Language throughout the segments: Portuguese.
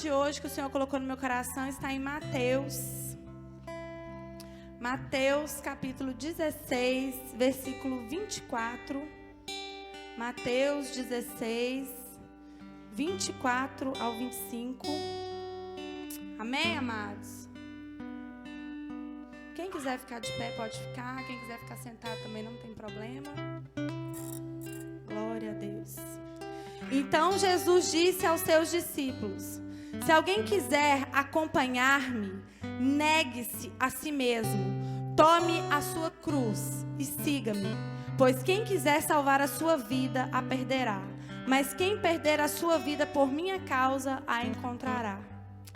de hoje que o Senhor colocou no meu coração está em Mateus. Mateus capítulo 16, versículo 24. Mateus 16, 24 ao 25. Amém, amados? Quem quiser ficar de pé pode ficar. Quem quiser ficar sentado também não tem problema. Glória a Deus. Então Jesus disse aos seus discípulos: se alguém quiser acompanhar-me, negue-se a si mesmo, tome a sua cruz e siga-me. Pois quem quiser salvar a sua vida, a perderá. Mas quem perder a sua vida por minha causa, a encontrará.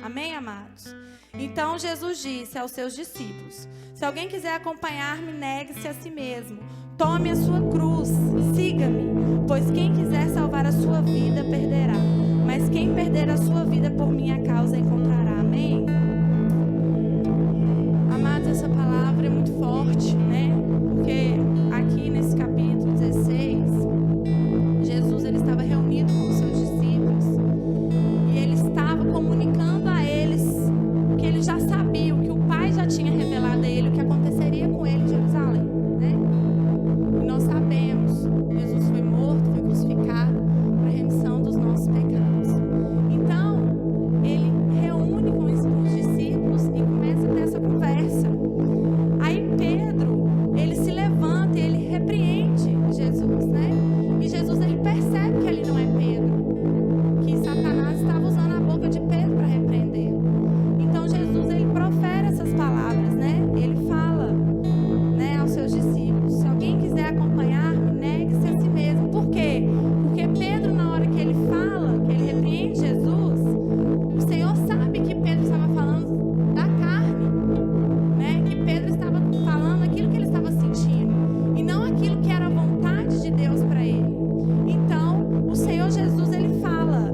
Amém, amados? Então Jesus disse aos seus discípulos: se alguém quiser acompanhar-me, negue-se a si mesmo, tome a sua cruz, siga-me. Pois quem quiser salvar a sua vida, perderá. Mas quem perder a sua vida por minha causa, encontrará. Amém? Amados, essa palavra é muito forte, né? Porque aqui nesse capítulo 16, Jesus ele estava reunido com os seus discípulos e ele estava comunicando a eles que ele já sabia, o que o Pai já tinha revelado a ele, o que aconteceria com ele em Jerusalém, né? E nós sabemos, Jesus foi morto, foi crucificado para a remissão dos nossos pecados. Então, ele reúne com os discípulos e começa a ter essa conversa. Aí Pedro, ele se levanta e ele repreende Jesus, né? E Jesus, ele percebe que ele não é Pedro, que Satanás estava usando a boca de Pedro para repreendê-lo. Então Jesus, ele profere essas palavras, né? Ele fala, né, aos seus discípulos: se alguém quiser acompanhar-me, negue-se a si mesmo. Por quê? Porque Pedro, na hora que ele fala, que ele repreende Jesus, o Senhor sabe que Pedro estava falando da carne, né? Que Pedro estava falando aquilo que ele estava sentindo e não aquilo que era a vontade de Deus para ele. Então, o Senhor Jesus, ele fala: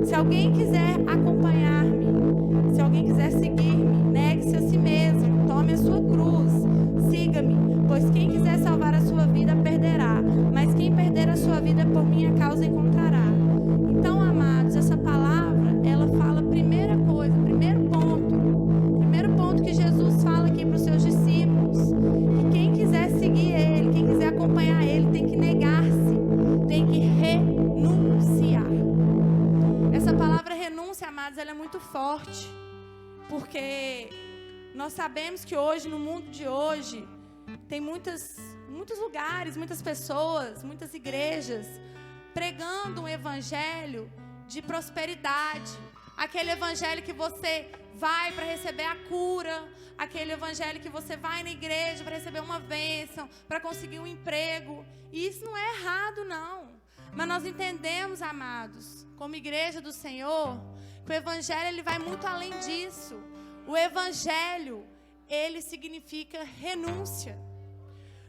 se alguém quiser acompanhar-me, se alguém quiser seguir-me, negue-se a si mesmo, tome a sua cruz, siga-me. Pois quem quiser salvar a sua vida, perderá. Mas quem perder a sua vida por minha causa, encontrará. Então, amados, essa palavra, ela fala primeira coisa, primeiro ponto que Jesus fala aqui para os seus discípulos, que quem quiser seguir ele, quem quiser acompanhar ele, tem que negar-se, tem que renunciar. Essa palavra renúncia, amados, ela é muito forte, porque nós sabemos que hoje, no mundo de hoje, tem muitos lugares, muitas pessoas, muitas igrejas pregando um evangelho de prosperidade. Aquele evangelho que você vai para receber a cura, aquele evangelho que você vai na igreja para receber uma bênção, para conseguir um emprego. E isso não é errado, não. Mas nós entendemos, amados, como igreja do Senhor, que o evangelho ele vai muito além disso. O evangelho, ele significa renúncia.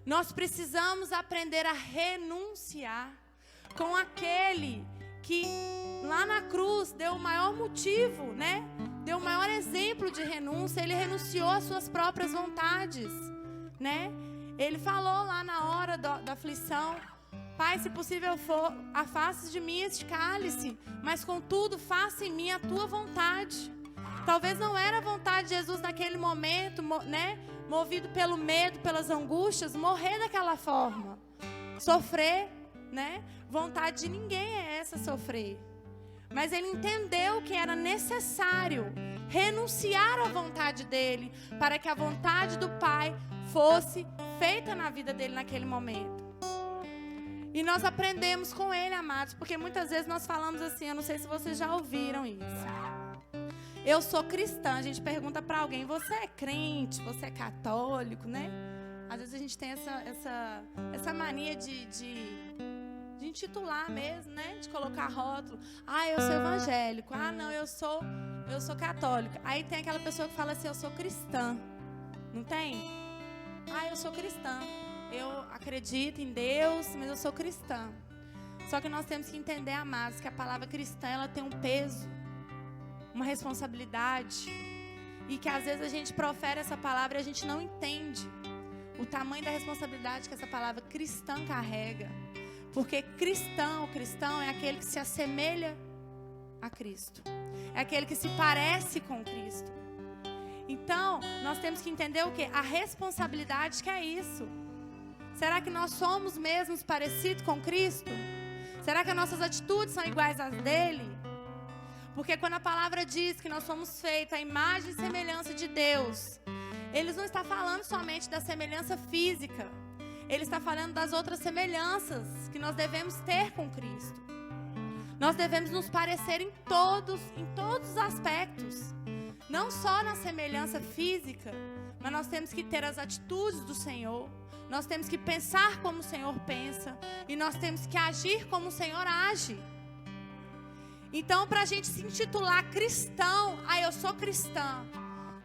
Nós precisamos aprender a renunciar com aquele que lá na cruz deu o maior motivo, né? Deu o maior exemplo de renúncia. Ele renunciou às suas próprias vontades, né? Ele falou lá na hora da aflição: Pai, se possível for, afaste de mim este cálice, mas contudo faça em mim a tua vontade. Talvez não era a vontade de Jesus naquele momento, né? Movido pelo medo, pelas angústias, morrer daquela forma, sofrer, né? Vontade de ninguém é essa, sofrer. Mas ele entendeu que era necessário renunciar à vontade dele, para que a vontade do Pai fosse feita na vida dele naquele momento. E nós aprendemos com ele, amados, porque muitas vezes nós falamos assim, eu não sei se vocês já ouviram isso: eu sou cristã. A gente pergunta para alguém: você é crente? Você é católico, né? Às vezes a gente tem essa mania de intitular mesmo, né? De colocar rótulo. Ah, eu sou evangélico. Ah, não, eu sou católica. Aí tem aquela pessoa que fala assim: eu sou cristã. Não tem? Ah, eu sou cristã. Eu acredito em Deus, mas eu sou cristã. Só que nós temos que entender, amados, que a palavra cristã, ela tem um peso, uma responsabilidade, e que às vezes a gente profere essa palavra e a gente não entende o tamanho da responsabilidade que essa palavra cristã carrega. Porque cristão é aquele que se assemelha a Cristo. É aquele que se parece com Cristo. Então, nós temos que entender o quê? A responsabilidade que é isso. Será que nós somos mesmos parecidos com Cristo? Será que as nossas atitudes são iguais às dele? Porque quando a palavra diz que nós somos feitos à imagem e semelhança de Deus, ele não está falando somente da semelhança física. Ele está falando das outras semelhanças que nós devemos ter com Cristo. Nós devemos nos parecer em todos os aspectos. Não só na semelhança física, mas nós temos que ter as atitudes do Senhor. Nós temos que pensar como o Senhor pensa. E nós temos que agir como o Senhor age. Então, para a gente se intitular cristão, eu sou cristã,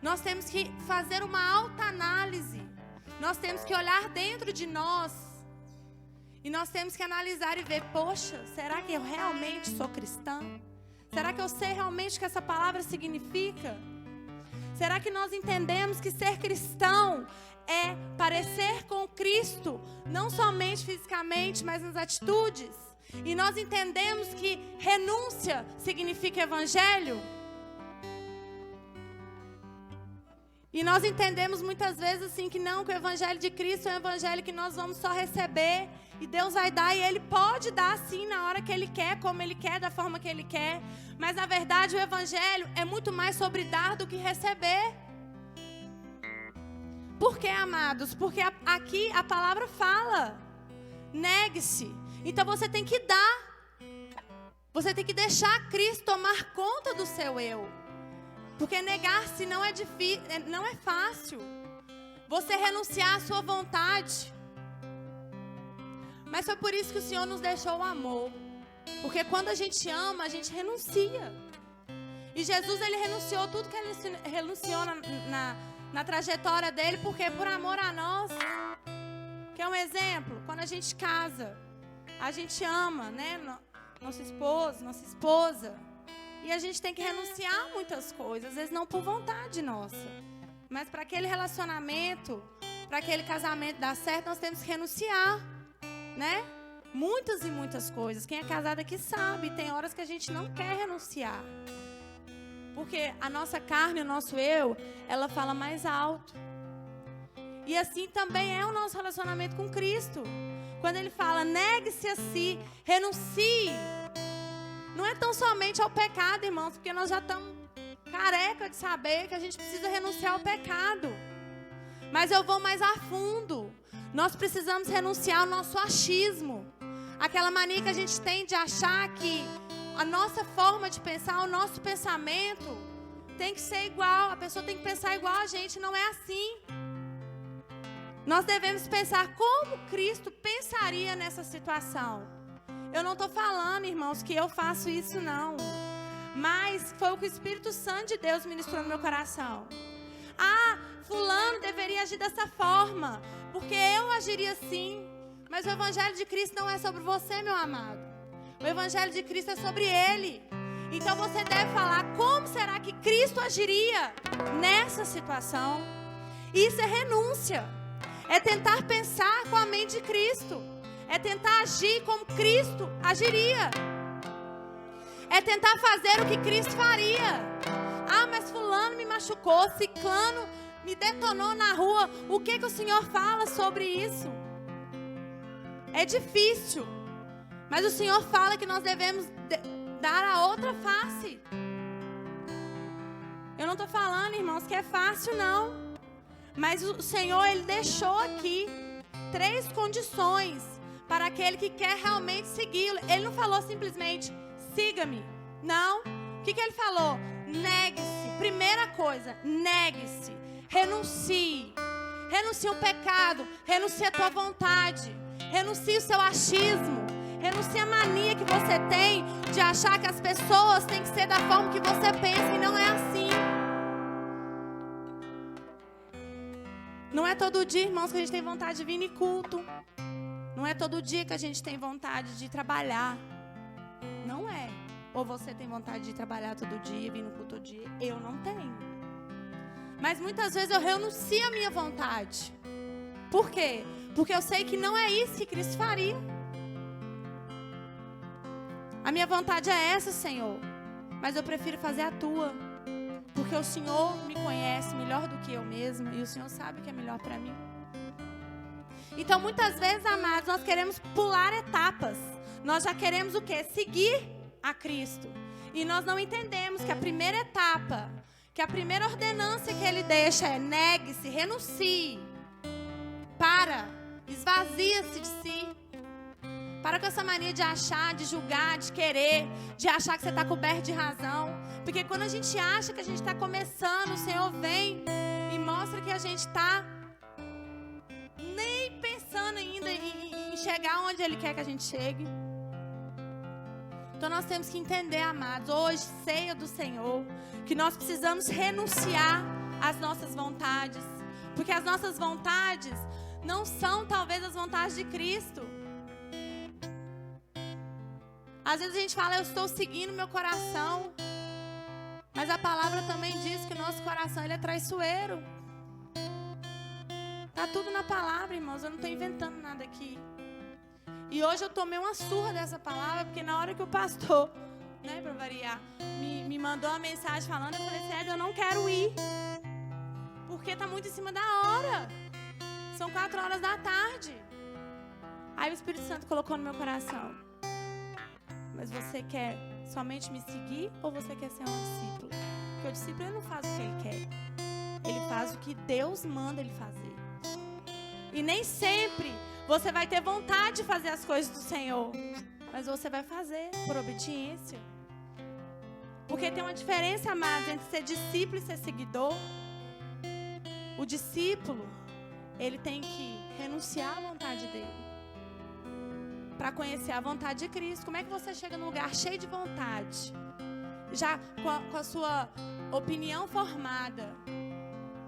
nós temos que fazer uma autoanálise. Nós temos que olhar dentro de nós. E nós temos que analisar e ver, poxa, será que eu realmente sou cristã? Será que eu sei realmente o que essa palavra significa? Será que nós entendemos que ser cristão é parecer com Cristo, não somente fisicamente, mas nas atitudes? E nós entendemos que renúncia significa evangelho? E nós entendemos muitas vezes assim que não, que o evangelho de Cristo é um evangelho que nós vamos só receber e Deus vai dar, e Ele pode dar sim na hora que Ele quer, como Ele quer, da forma que Ele quer. Mas na verdade o evangelho é muito mais sobre dar do que receber. Por quê, amados? Porque aqui a palavra fala, negue-se. Então você tem que dar. Você tem que deixar Cristo tomar conta do seu eu. Porque negar-se não é difícil, não é fácil. Você renunciar à sua vontade. Mas foi por isso que o Senhor nos deixou o amor. Porque quando a gente ama, a gente renuncia. E Jesus, Ele renunciou tudo que Ele renunciou na trajetória dele. Porque por amor a nós. Que é um exemplo, quando a gente casa, a gente ama, né? Nosso esposo, nossa esposa. E a gente tem que renunciar a muitas coisas, às vezes não por vontade nossa. Mas para aquele relacionamento, para aquele casamento dar certo, nós temos que renunciar, né? Muitas e muitas coisas. Quem é casado aqui sabe, tem horas que a gente não quer renunciar. Porque a nossa carne, o nosso eu, ela fala mais alto. E assim também é o nosso relacionamento com Cristo. Quando Ele fala, negue-se a si, renuncie. Não é tão somente ao pecado, irmãos, porque nós já estamos careca de saber que a gente precisa renunciar ao pecado. Mas eu vou mais a fundo. Nós precisamos renunciar ao nosso achismo. Aquela mania que a gente tem de achar que a nossa forma de pensar, o nosso pensamento tem que ser igual. A pessoa tem que pensar igual a gente, não é assim. Nós devemos pensar como Cristo pensaria nessa situação. Eu não estou falando, irmãos, que eu faço isso, não. Mas foi o que o Espírito Santo de Deus ministrou no meu coração. Fulano deveria agir dessa forma, porque eu agiria assim. Mas o Evangelho de Cristo não é sobre você, meu amado. O Evangelho de Cristo é sobre Ele. Então você deve falar, como será que Cristo agiria nessa situação? Isso é renúncia. É tentar pensar com a mente de Cristo. É tentar agir como Cristo agiria. É tentar fazer o que Cristo faria. Mas fulano me machucou, ciclano me detonou na rua. O que o Senhor fala sobre isso? É difícil. Mas o Senhor fala que nós devemos dar a outra face. Eu não estou falando, irmãos, que é fácil, não. Mas o Senhor, Ele deixou aqui 3 condições para aquele que quer realmente segui-lo. Ele não falou simplesmente, siga-me. Não. O que Ele falou? Negue-se. Primeira coisa, negue-se. Renuncie. Renuncie o pecado. Renuncie a tua vontade. Renuncie o seu achismo. Renuncie a mania que você tem de achar que as pessoas têm que ser da forma que você pensa, e não é assim. Não é todo dia, irmãos, que a gente tem vontade de vir em culto. Não é todo dia que a gente tem vontade de trabalhar. Não é. Ou você tem vontade de trabalhar todo dia, vir no culto todo dia. Eu não tenho. Mas muitas vezes eu renuncio a minha vontade. Por quê? Porque eu sei que não é isso que Cristo faria. A minha vontade é essa, Senhor. mas eu prefiro fazer a tua, porque o Senhor me conhece melhor do que eu mesma e o Senhor sabe o que é melhor para mim. Então, muitas vezes, amados, nós queremos pular etapas. Nós já queremos o quê? Seguir a Cristo. E nós não entendemos que a primeira etapa, que a primeira ordenança que Ele deixa é: negue-se, renuncie. Esvazia-se de si. Para com essa mania de achar, de julgar, de querer, de achar que você está coberto de razão. Porque quando a gente acha que a gente está começando, o Senhor vem e mostra que a gente está nem pensando ainda em chegar onde Ele quer que a gente chegue. Então nós temos que entender, amados, hoje, ceia do Senhor, que nós precisamos renunciar às nossas vontades. Porque as nossas vontades não são talvez as vontades de Cristo. Às vezes a gente fala: eu estou seguindo meu coração. Mas a palavra também diz que o nosso coração ele é traiçoeiro. Está tudo na palavra, irmãos. Eu não estou inventando nada aqui. E hoje eu tomei uma surra dessa palavra, porque na hora que o pastor, para variar, me mandou uma mensagem falando, eu falei: sério, eu não quero ir. Porque está muito em cima da hora. São 4 horas da tarde. Aí o Espírito Santo colocou no meu coração: mas você quer somente me seguir ou você quer ser um discípulo? Porque o discípulo ele não faz o que ele quer. Ele faz o que Deus manda ele fazer. E nem sempre você vai ter vontade de fazer as coisas do Senhor. Mas você vai fazer por obediência. Porque tem uma diferença, amados, entre ser discípulo e ser seguidor. O discípulo, ele tem que renunciar à vontade dele para conhecer a vontade de Cristo. Como é que você chega num lugar cheio de vontade, já com a sua opinião formada?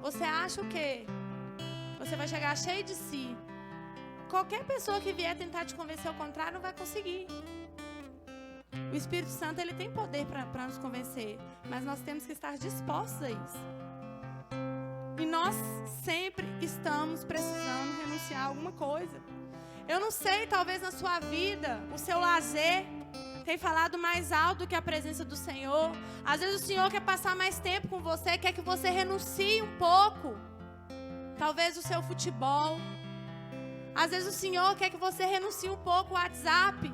Você acha o quê? Você vai chegar cheio de si. Qualquer pessoa que vier tentar te convencer ao contrário não vai conseguir. O Espírito Santo ele tem poder para nos convencer, mas nós temos que estar dispostos a isso. E nós sempre estamos precisando renunciar a alguma coisa. Eu não sei, talvez na sua vida, o seu lazer tem falado mais alto do que a presença do Senhor. Às vezes o Senhor quer passar mais tempo com você, quer que você renuncie um pouco. Talvez o seu futebol. Às vezes o Senhor quer que você renuncie um pouco o WhatsApp.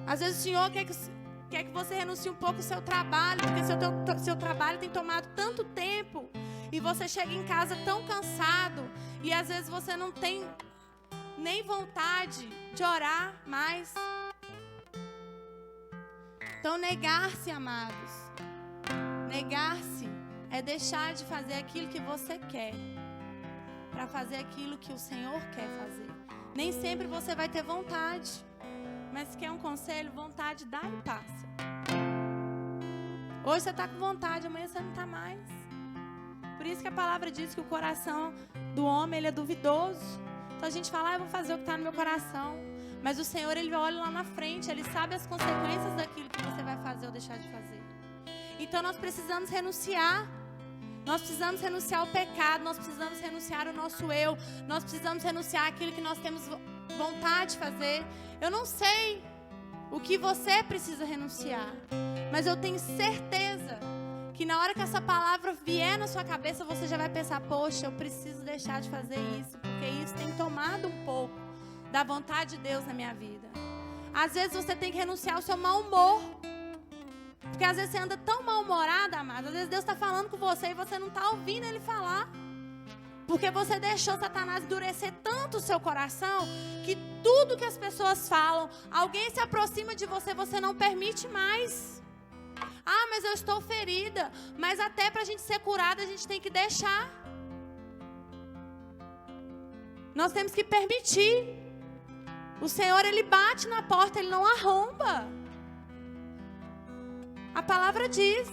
Às vezes o Senhor quer que você renuncie um pouco o seu trabalho, porque seu trabalho tem tomado tanto tempo. E você chega em casa tão cansado. E às vezes você não tem nem vontade de orar mais. Então negar-se, amados. Negar-se é deixar de fazer aquilo que você quer para fazer aquilo que o Senhor quer fazer. Nem sempre você vai ter vontade. Mas se quer um conselho, vontade dá e passa. Hoje você está com vontade, amanhã você não está mais. Por isso que a palavra diz que o coração do homem ele é duvidoso. Então a gente fala: eu vou fazer o que está no meu coração. Mas o Senhor ele olha lá na frente, Ele sabe as consequências daquilo que você vai fazer ou deixar de fazer. Então nós precisamos renunciar. Nós precisamos renunciar ao pecado, nós precisamos renunciar ao nosso eu, nós precisamos renunciar àquilo que nós temos vontade de fazer. Eu não sei o que você precisa renunciar, mas eu tenho certeza que na hora que essa palavra vier na sua cabeça, você já vai pensar: poxa, eu preciso deixar de fazer isso, porque isso tem tomado um pouco da vontade de Deus na minha vida. Às vezes você tem que renunciar ao seu mau humor. Porque às vezes você anda tão mal-humorada, amado. Às vezes Deus está falando com você e você não está ouvindo Ele falar. Porque você deixou Satanás endurecer tanto o seu coração, que tudo que as pessoas falam, alguém se aproxima de você, você não permite mais. Ah, mas eu estou ferida. Mas até para a gente ser curada, a gente tem que deixar. Nós temos que permitir. O Senhor, Ele bate na porta, Ele não arromba. A palavra diz.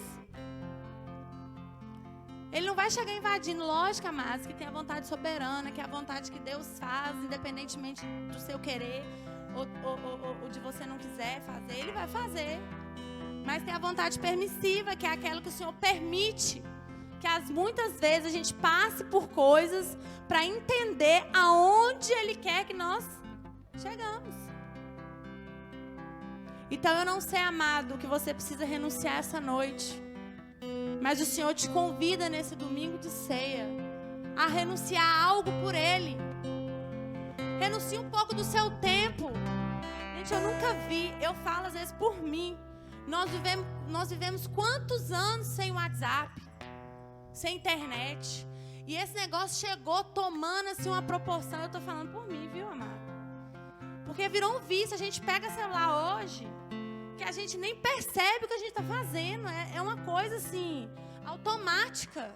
Ele não vai chegar invadindo. Lógico, amados, que tem a vontade soberana, que é a vontade que Deus faz, independentemente do seu querer ou de você não quiser fazer, Ele vai fazer. Mas tem a vontade permissiva, que é aquela que o Senhor permite que muitas vezes a gente passe por coisas para entender aonde Ele quer que nós chegamos. Então eu não sei, amado, o que você precisa renunciar essa noite. Mas o Senhor te convida nesse domingo de ceia a renunciar algo por Ele. Renuncie um pouco do seu tempo. Gente, eu nunca vi, eu falo às vezes por mim. Nós vivemos quantos anos sem WhatsApp, sem internet. E esse negócio chegou tomando assim uma proporção. Eu tô falando por mim, viu, amado? Porque virou um vício. A gente pega celular hoje, que a gente nem percebe o que a gente está fazendo. É uma coisa assim, automática.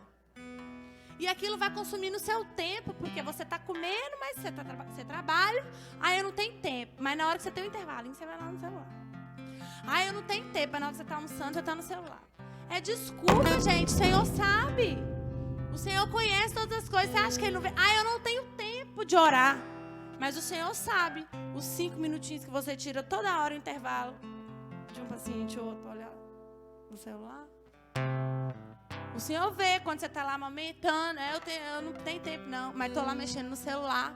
E aquilo vai consumindo o seu tempo, porque você está comendo, mas você trabalha. Aí eu não tenho tempo. Mas na hora que você tem um intervalinho, você vai lá no celular. Aí eu não tenho tempo, mas na hora que você está almoçando, você está no celular. É desculpa, gente. O Senhor sabe. O Senhor conhece todas as coisas. Você acha que Ele não vê? Eu não tenho tempo de orar. Mas o Senhor sabe os 5 minutinhos que você tira toda hora o intervalo de um paciente ou outro para olhar no celular. O Senhor vê quando você está lá amamentando. Eu não tenho tempo não, mas estou lá mexendo no celular.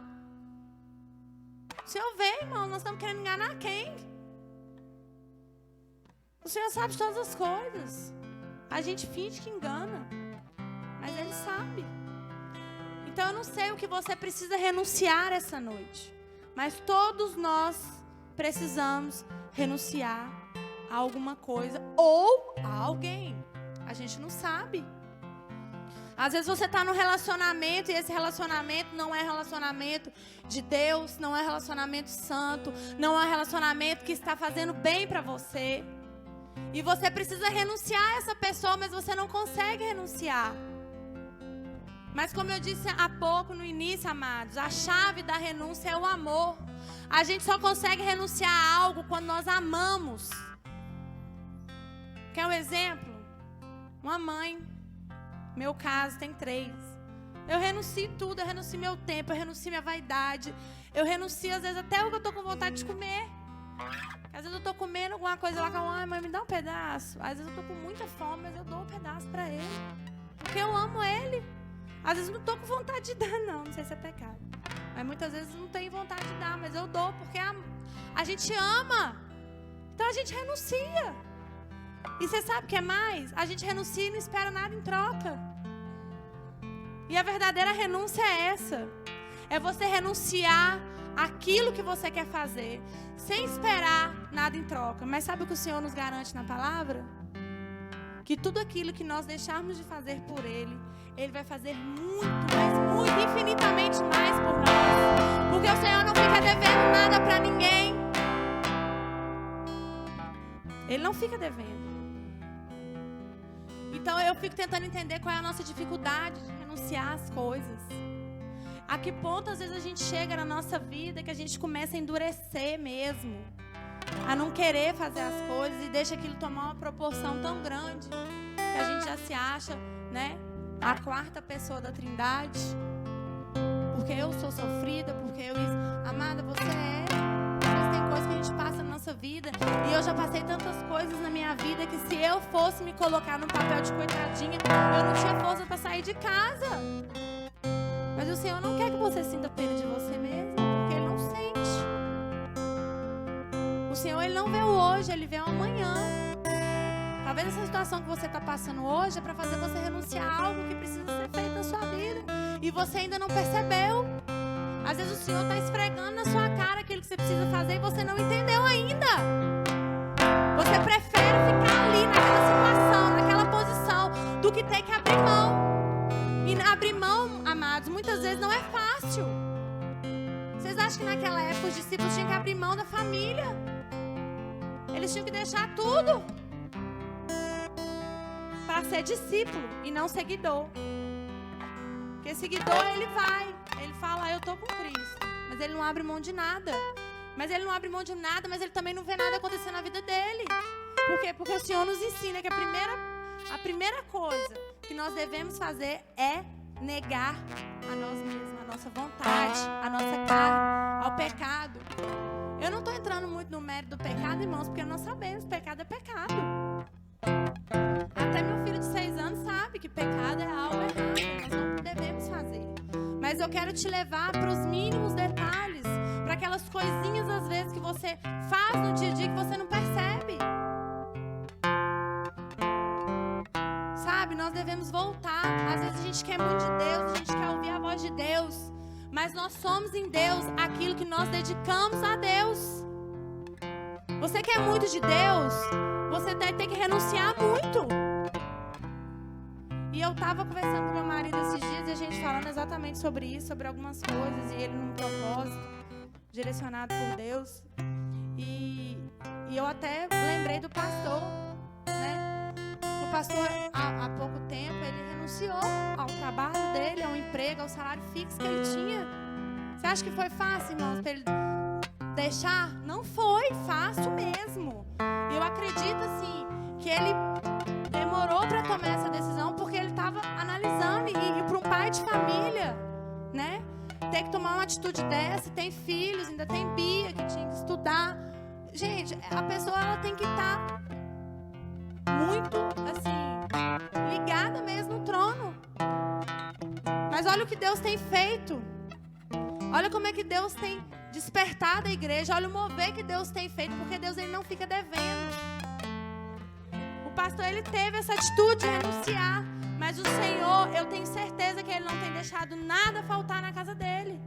O Senhor vê, irmão. Nós estamos querendo enganar quem? O Senhor sabe de todas as coisas. A gente finge que engana, mas Ele sabe. Então eu não sei o que você precisa renunciar essa noite, mas todos nós precisamos renunciar a alguma coisa ou a alguém. A gente não sabe. Às vezes você está num relacionamento e esse relacionamento não é relacionamento de Deus, não é relacionamento santo, não é relacionamento que está fazendo bem para você. E você precisa renunciar a essa pessoa, mas você não consegue renunciar. Mas como eu disse há pouco no início, amados, a chave da renúncia é o amor. A gente só consegue renunciar a algo quando nós amamos. Quer um exemplo? Uma mãe, meu caso tem 3. Eu renuncio tudo, eu renuncio meu tempo, eu renuncio minha vaidade. Eu renuncio às vezes até o que eu estou com vontade de comer. Às vezes eu estou comendo alguma coisa lá, mãe, me dá um pedaço. Às vezes eu estou com muita fome, mas eu dou um pedaço para ele. Porque eu amo ele. Às vezes eu não estou com vontade de dar, não sei se é pecado. Mas muitas vezes não tenho vontade de dar, mas eu dou, porque a gente ama. Então a gente renuncia. E você sabe o que é mais? A gente renuncia e não espera nada em troca. E a verdadeira renúncia é essa. É você renunciar aquilo que você quer fazer, sem esperar nada em troca. Mas sabe o que o Senhor nos garante na palavra? Que tudo aquilo que nós deixarmos de fazer por Ele, Ele vai fazer muito, mas muito, infinitamente mais por nós. Porque o Senhor não fica devendo nada para ninguém. Ele não fica devendo. Então eu fico tentando entender qual é a nossa dificuldade de renunciar às coisas. A que ponto às vezes a gente chega na nossa vida que a gente começa a endurecer mesmo. A não querer fazer as coisas e deixa aquilo tomar uma proporção tão grande que a gente já se acha, né, a 4ª pessoa da Trindade. Porque eu sou sofrida, porque eu... Amada, você é. Mas tem coisas que a gente passa na nossa vida. E eu já passei tantas coisas na minha vida que se eu fosse me colocar no papel de coitadinha, eu não tinha força para sair de casa. Mas o Senhor não quer que você sinta pena de você mesmo, porque Ele não sente. O Senhor, Ele não vê o hoje, Ele vê o amanhã. Talvez essa situação que você está passando hoje é para fazer você renunciar a algo que precisa ser feito na sua vida. E você ainda não percebeu. Às vezes o Senhor está esfregando na sua cara aquilo que você precisa fazer e você não entendeu ainda. Você prefere ficar ali naquela situação, naquela posição, do que ter que abrir mão. E abrir mão, amados, muitas vezes não é fácil. Vocês acham que naquela época os discípulos tinham que abrir mão da família? Eles tinham que deixar tudo para ser discípulo e não seguidor. Porque seguidor, ele vai, ele fala, eu estou com Cristo, mas ele não abre mão de nada. Mas ele não abre mão de nada, mas ele também não vê nada acontecer na vida dele. Por quê? Porque o Senhor nos ensina que a primeira coisa que nós devemos fazer é negar a nós mesmos, a nossa vontade, a nossa carne, ao pecado. Eu não estou entrando muito no mérito do pecado, irmãos, porque nós sabemos, pecado é pecado. Até meu filho de 6 anos sabe que pecado é algo errado, nós não devemos fazer. Mas eu quero te levar para os mínimos detalhes, para aquelas coisinhas às vezes que você faz no dia a dia que você não percebe. nós somos em Deus aquilo que nós dedicamos a Deus. Você quer muito de Deus, você vai ter que renunciar muito. E eu estava conversando com meu marido esses dias e a gente falando exatamente sobre isso, sobre algumas coisas, e ele num propósito direcionado por Deus. E eu até lembrei do pastor, né? O pastor, há pouco tempo, ele renunciou ao trabalho dele, ao emprego, ao salário fixo que ele tinha. Você acha que foi fácil, irmãos, para ele deixar? Não foi fácil mesmo. Eu acredito, assim, que ele demorou para tomar essa decisão porque ele estava analisando. E para um pai de família, né, ter que tomar uma atitude dessa, tem filhos, ainda tem Bia que tinha que estudar. Gente, a pessoa ela tem que estar muito, assim, ligada mesmo no trono. Mas olha o que Deus tem feito. Olha como é que Deus tem despertado a igreja. Olha o mover que Deus tem feito, porque Deus ele não fica devendo. O pastor ele teve essa atitude de renunciar, mas o Senhor, eu tenho certeza que ele não tem deixado nada faltar na casa dele.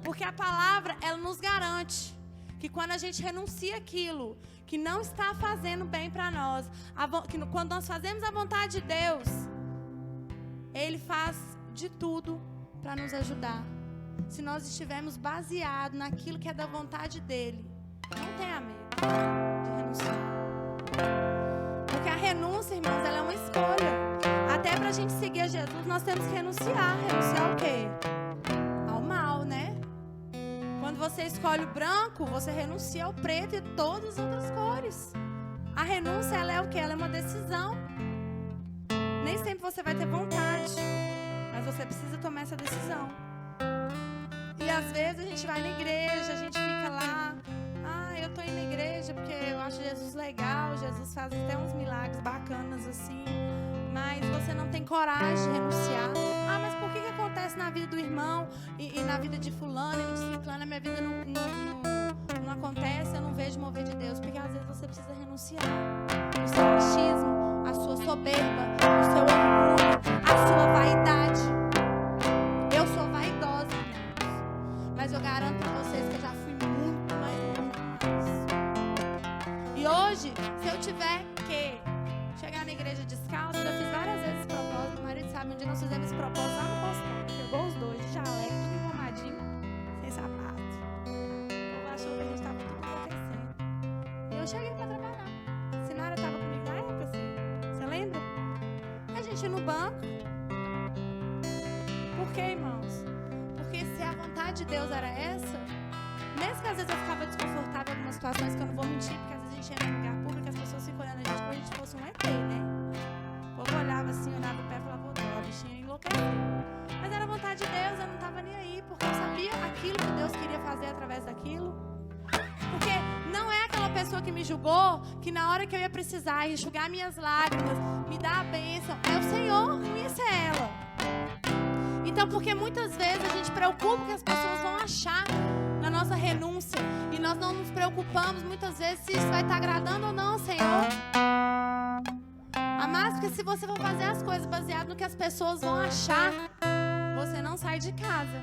Porque a palavra, ela nos garante que quando a gente renuncia aquilo que não está fazendo bem para nós, quando nós fazemos a vontade de Deus, Ele faz de tudo para nos ajudar. Se nós estivermos baseados naquilo que é da vontade dEle, não tenha medo de renunciar. Porque a renúncia, irmãos, ela é uma escolha. Até para a gente seguir a Jesus, nós temos que renunciar. Renunciar ao quê? Ao mal, né? Quando você escolhe o branco, você renuncia ao preto e todas as outras cores. A renúncia, ela é o quê? Ela é uma decisão. Nem sempre você vai ter vontade, mas você precisa tomar essa decisão. E às vezes a gente vai na igreja, a gente fica lá, eu tô indo na igreja porque eu acho Jesus legal, Jesus faz até uns milagres bacanas assim, mas você não tem coragem de renunciar. Mas por que acontece na vida do irmão e na vida de fulano e de ciclano, na minha vida não acontece, eu não vejo mover de Deus? Porque às vezes você precisa renunciar o seu machismo, a sua soberba, o seu orgulho, a sua vaidade. Eu sou vaidosa, irmãos, mas eu garanto para vocês que eu já fui muito mais. E hoje, se eu tiver que chegar na igreja descalço, eu já fiz várias vezes esse propósito. O marido sabe, um dia nós fizemos esse propósito lá no consultório. Pegou os dois de jaleco, tudo engomadinho, sem sapato. O povo achou que a gente estava tudo acontecendo. E eu cheguei para trabalhar. A Sinara estava comigo na época, assim. Você lembra? A gente ia no banco. Por quê, irmãos? Porque se a vontade de Deus era essa, mesmo que às vezes eu ficava desconfortável em algumas situações, que eu não vou mentir, porque às vezes a gente ia no lugar público, as pessoas ficam olhando a gente como a gente fosse um ET, né? O povo olhava assim, olhava o pé e falava, a bichinha enlouqueceu. Mas era a vontade de Deus, eu não estava nem aí, porque eu sabia aquilo que Deus queria fazer através daquilo. Porque não é aquela pessoa que me julgou, que na hora que eu ia precisar enxugar minhas lágrimas, me dar a bênção, é o Senhor, não ia ser ela. Então, porque muitas vezes a gente preocupa que as pessoas vão achar na nossa renúncia, e nós não nos preocupamos muitas vezes se isso vai estar agradando ou não, Senhor. Amados, porque se você for fazer as coisas baseado no que as pessoas vão achar, você não sai de casa.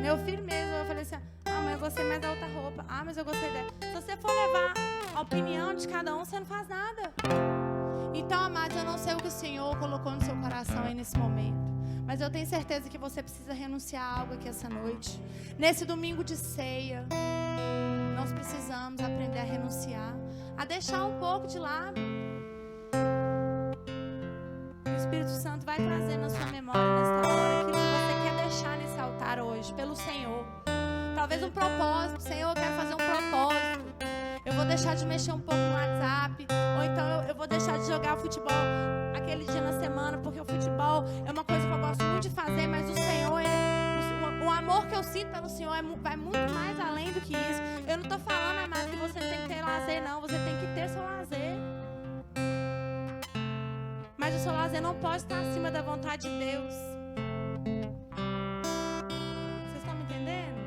Meu filho mesmo, eu falei assim, mãe, eu gostei mais da outra roupa. Mas eu gostei dela. Se você for levar a opinião de cada um, você não faz nada. Então, amados, eu não sei o que o Senhor colocou no seu coração aí nesse momento, mas eu tenho certeza que você precisa renunciar a algo aqui essa noite. Nesse domingo de ceia, nós precisamos aprender a renunciar, a deixar um pouco de lado. O Espírito Santo vai trazer na sua memória nesta hora aquilo que você quer deixar nesse altar hoje, pelo Senhor. Talvez um propósito. Senhor, eu quero fazer um propósito. Eu vou deixar de mexer um pouco no WhatsApp, ou então eu vou deixar de jogar futebol aquele dia na semana, porque o futebol é uma coisa que eu gosto muito de fazer, mas o Senhor, o amor que eu sinto pelo Senhor vai muito mais além do que isso. Eu não estou falando, amado, que você tem que ter lazer, não. Você tem que ter seu lazer. Mas o seu lazer não pode estar acima da vontade de Deus. Vocês estão me entendendo?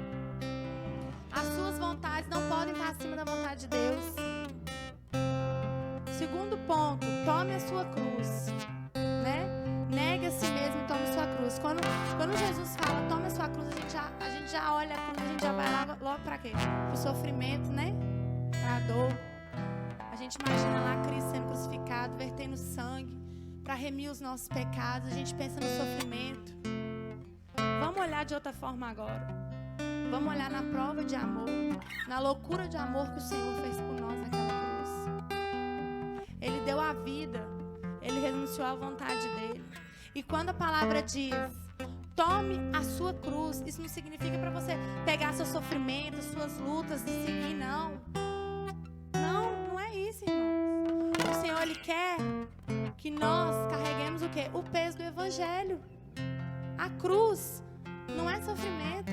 As suas vontades não podem estar acima da vontade de Deus. Segundo ponto, tome a sua cruz, né? Negue a si mesmo e tome a sua cruz. cruz. Quando Jesus fala, toma a sua cruz, a gente já olha a cruz, a gente já vai logo para quê? Para o sofrimento, né? Para a dor. A gente imagina lá Cristo sendo crucificado, vertendo sangue para remir os nossos pecados. A gente pensa no sofrimento. Vamos olhar de outra forma agora. Vamos olhar na prova de amor, na loucura de amor que o Senhor fez por nós naquela cruz. Ele deu a vida, Ele renunciou à vontade dEle. E quando a palavra diz, tome a sua cruz, isso não significa para você pegar seu sofrimento, suas lutas e seguir, não. Não é isso, irmãos. O Senhor, Ele quer que nós carreguemos o quê? O peso do Evangelho. A cruz não é sofrimento.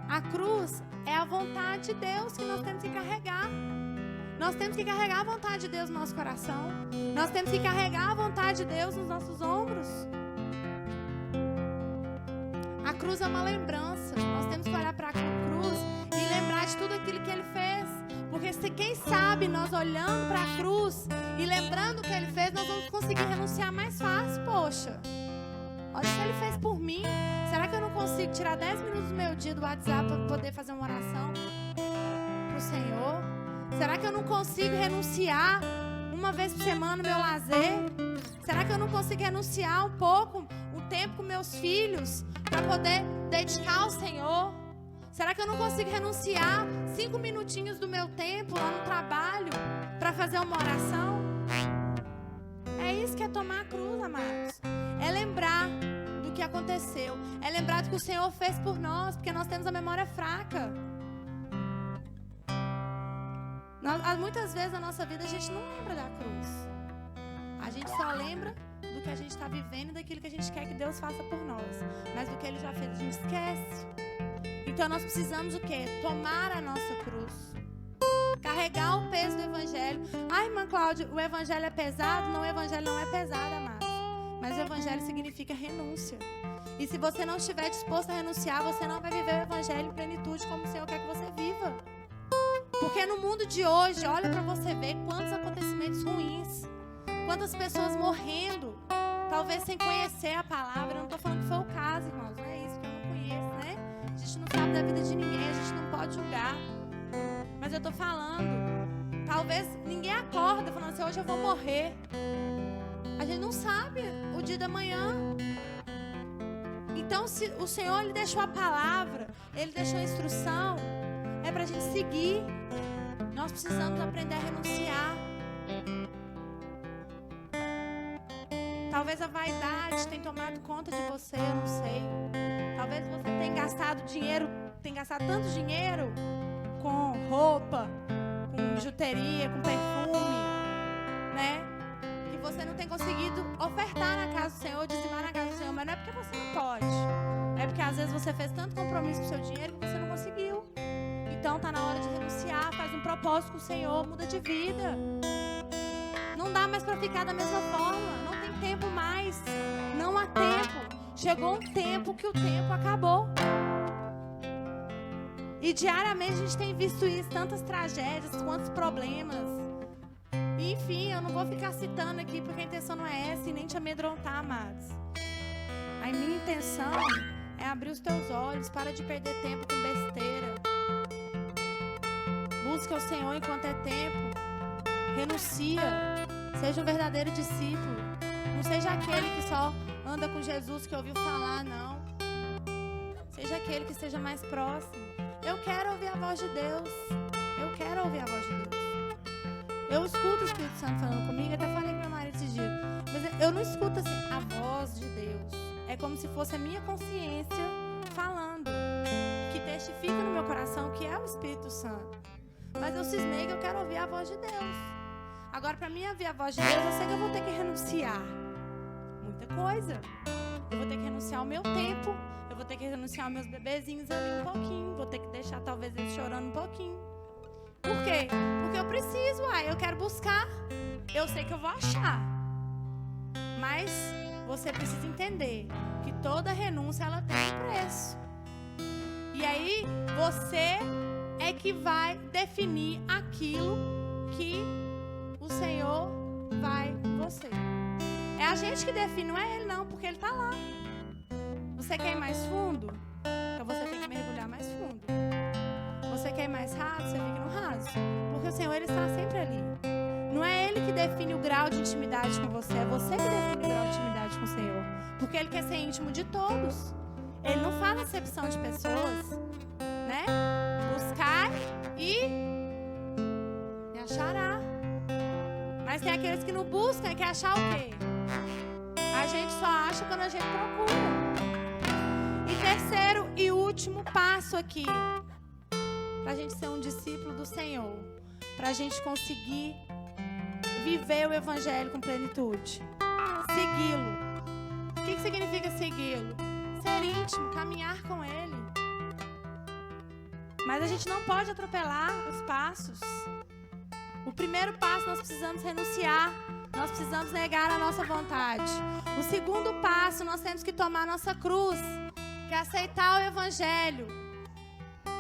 A cruz é a vontade de Deus que nós temos que carregar. Nós temos que carregar a vontade de Deus no nosso coração. Nós temos que carregar a vontade de Deus nos nossos ombros. A cruz é uma lembrança. Nós temos que olhar para a cruz e lembrar de tudo aquilo que Ele fez. Porque quem sabe nós olhando para a cruz e lembrando o que Ele fez, nós vamos conseguir renunciar mais fácil, poxa. Olha o que Ele fez por mim. Será que eu não consigo tirar 10 minutos do meu dia do WhatsApp para poder fazer uma oração para o Senhor? Será que eu não consigo renunciar uma vez por semana o meu lazer? Será que eu não consigo renunciar um pouco o tempo com meus filhos para poder dedicar ao Senhor? Será que eu não consigo renunciar 5 minutinhos do meu tempo lá no trabalho para fazer uma oração? É isso que é tomar a cruz, amados. É lembrar do que aconteceu. É lembrar do que o Senhor fez por nós, porque nós temos a memória fraca. Muitas vezes na nossa vida a gente não lembra da cruz. A gente só lembra do que a gente está vivendo e daquilo que a gente quer que Deus faça por nós. Mas do que Ele já fez a gente esquece. Então nós precisamos o quê? Tomar a nossa cruz. Carregar o peso do Evangelho. Ah, irmã Cláudia, o Evangelho é pesado? Não, o Evangelho não é pesado, amado. Mas o Evangelho significa renúncia. E se você não estiver disposto a renunciar, você não vai viver o Evangelho em plenitude como o Senhor quer que você viva. Porque no mundo de hoje, olha para você ver quantos acontecimentos ruins. Quantas pessoas morrendo, talvez sem conhecer a palavra. Eu não estou falando que foi o caso, irmãos. Não é isso, que eu não conheço, né? A gente não sabe da vida de ninguém, a gente não pode julgar. Mas eu estou falando, talvez ninguém acorda falando assim, hoje eu vou morrer. A gente não sabe o dia da manhã. Então, se o Senhor Ele deixou a palavra, Ele deixou a instrução, é para a gente seguir. Nós precisamos aprender a renunciar. Talvez a vaidade tenha tomado conta de você, eu não sei. Talvez você tenha gastado dinheiro, tenha gastado tanto dinheiro com roupa, com bijuteria, com perfume, né? Que você não tem conseguido ofertar na casa do Senhor, dizimar na casa do Senhor. Mas não é porque você não pode. É porque às vezes você fez tanto compromisso com o seu dinheiro que você não conseguiu. Então tá na hora de renunciar, faz um propósito com o Senhor, muda de vida. Não dá mais para ficar da mesma forma. Não tem tempo mais. Não há tempo. Chegou um tempo que o tempo acabou. E diariamente a gente tem visto isso, tantas tragédias, quantos problemas. E, enfim, eu não vou ficar citando aqui porque a intenção não é essa e nem te amedrontar, amados. A minha intenção é abrir os teus olhos, para de perder tempo com besteira. Busca o Senhor enquanto é tempo. Renuncia. Seja um verdadeiro discípulo. Não seja aquele que só anda com Jesus, que ouviu falar, não. Seja aquele que esteja mais próximo. Eu quero ouvir a voz de Deus. Eu quero ouvir a voz de Deus. Eu escuto o Espírito Santo falando comigo. Até falei com meu marido esses dias. Mas eu não escuto assim, a voz de Deus. É como se fosse a minha consciência falando. Que testifica no meu coração que é o Espírito Santo. Mas eu cismei que eu quero ouvir a voz de Deus. Agora, para mim ouvir a voz de Deus, eu sei que eu vou ter que renunciar muita coisa. Eu vou ter que renunciar ao meu tempo. Eu vou ter que renunciar aos meus bebezinhos ali um pouquinho. Vou ter que deixar talvez eles chorando um pouquinho. Por quê? Porque eu preciso, eu quero buscar. Eu sei que eu vou achar. Mas você precisa entender que toda renúncia ela tem um preço. E aí você é que vai definir aquilo que o Senhor vai com você. É a gente que define, não é Ele não, porque Ele está lá. Você quer ir mais fundo? Então você tem que mergulhar mais fundo. Você quer ir mais raso? Você fica no raso. Porque o Senhor, Ele está sempre ali. Não é Ele que define o grau de intimidade com você, é você que define o grau de intimidade com o Senhor. Porque Ele quer ser íntimo de todos. Ele não faz acepção de pessoas, né? Buscar e achará. Mas tem aqueles que não buscam e quer achar o quê? A gente só acha quando a gente procura. E terceiro e último passo aqui, para a gente ser um discípulo do Senhor, para a gente conseguir viver o Evangelho com plenitude, segui-lo. O que significa segui-lo? Ser íntimo, caminhar com Ele. Mas a gente não pode atropelar os passos. O primeiro passo, nós precisamos renunciar. Nós precisamos negar a nossa vontade. O segundo passo, nós temos que tomar a nossa cruz, que é aceitar o Evangelho,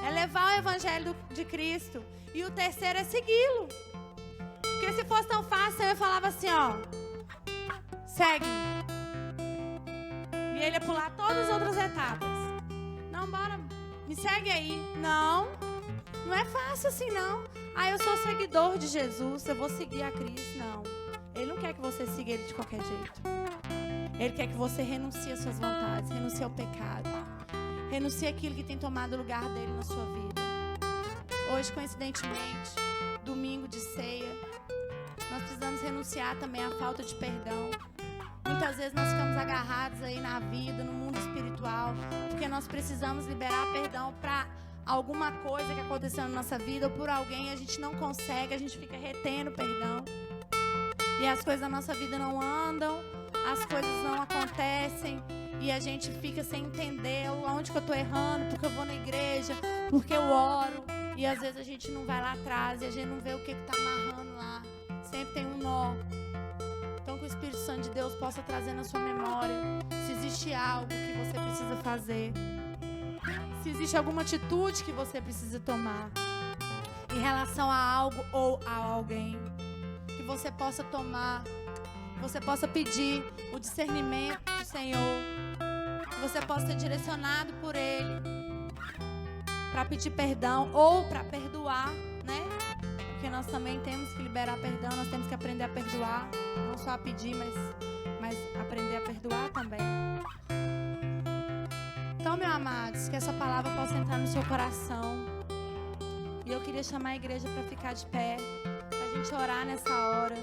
é levar o Evangelho de Cristo. E o terceiro é segui-lo. Porque se fosse tão fácil, eu falava assim, ó, segue-me. E ele ia pular todas as outras etapas. Não, bora, me segue aí. Não é fácil assim, não. Eu sou seguidor de Jesus, eu vou seguir a Cristo. Não. Ele não quer que você siga Ele de qualquer jeito. Ele quer que você renuncie às suas vontades, renuncie ao pecado, renuncie àquilo que tem tomado o lugar dele na sua vida. Hoje, coincidentemente, domingo de ceia, nós precisamos renunciar também à falta de perdão. Muitas vezes nós ficamos agarrados aí na vida, no mundo espiritual, porque nós precisamos liberar perdão para alguma coisa que aconteceu na nossa vida ou por alguém, a gente não consegue, a gente fica retendo perdão. E as coisas da nossa vida não andam, as coisas não acontecem e a gente fica sem entender onde que eu estou errando, porque eu vou na igreja, porque eu oro. E às vezes a gente não vai lá atrás e a gente não vê o que está amarrando lá. Sempre tem um nó. Então que o Espírito Santo de Deus possa trazer na sua memória se existe algo que você precisa fazer, se existe alguma atitude que você precisa tomar em relação a algo ou a alguém, que você possa tomar, que você possa pedir o discernimento do Senhor, que você possa ser direcionado por Ele para pedir perdão ou para perdoar, né? Porque nós também temos que liberar perdão, nós temos que aprender a perdoar, não só a pedir, mas aprender a perdoar também. Então, meus amados, que essa palavra possa entrar no seu coração. E eu queria chamar a igreja para ficar de pé, para a gente orar nessa hora.